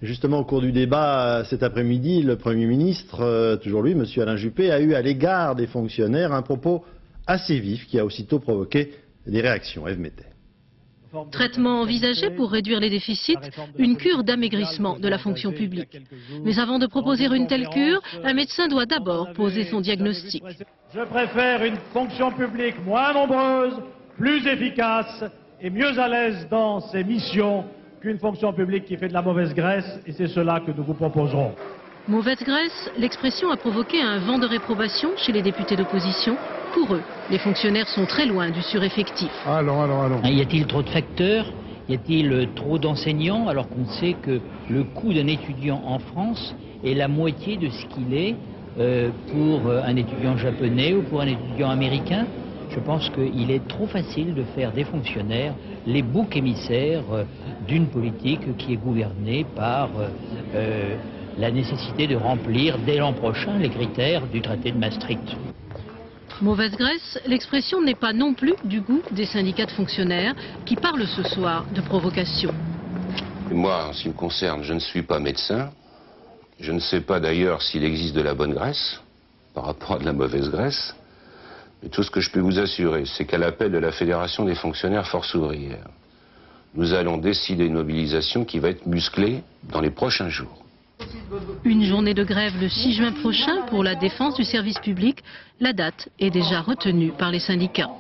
Justement, au cours du débat cet après-midi, le Premier ministre, toujours lui, M. Alain Juppé, a eu à l'égard des fonctionnaires un propos assez vif qui a aussitôt provoqué des réactions. Ève Mettet. Traitement envisagé pour réduire les déficits, une cure d'amaigrissement de la fonction publique. Mais avant de proposer une telle cure, un médecin doit d'abord poser son diagnostic. Je préfère une fonction publique moins nombreuse, plus efficace et mieux à l'aise dans ses missions qu'une fonction publique qui fait de la mauvaise graisse, et c'est cela que nous vous proposerons. Mauvaise graisse, l'expression a provoqué un vent de réprobation chez les députés d'opposition. Pour eux, les fonctionnaires sont très loin du sureffectif. Allons. Y a-t-il trop de facteurs? Y a-t-il trop d'enseignants alors qu'on sait que le coût d'un étudiant en France est la moitié de ce qu'il est pour un étudiant japonais ou pour un étudiant américain? Je pense qu'il est trop facile de faire des fonctionnaires les boucs émissaires d'une politique qui est gouvernée par la nécessité de remplir dès l'an prochain les critères du traité de Maastricht. Mauvaise graisse, l'expression n'est pas non plus du goût des syndicats de fonctionnaires qui parlent ce soir de provocation. Moi, en ce qui me concerne, je ne suis pas médecin. Je ne sais pas d'ailleurs s'il existe de la bonne graisse par rapport à de la mauvaise graisse. Mais tout ce que je peux vous assurer, c'est qu'à l'appel de la Fédération des fonctionnaires Force ouvrière, nous allons décider une mobilisation qui va être musclée dans les prochains jours. Une journée de grève le 6 juin prochain pour la défense du service public. La date est déjà retenue par les syndicats.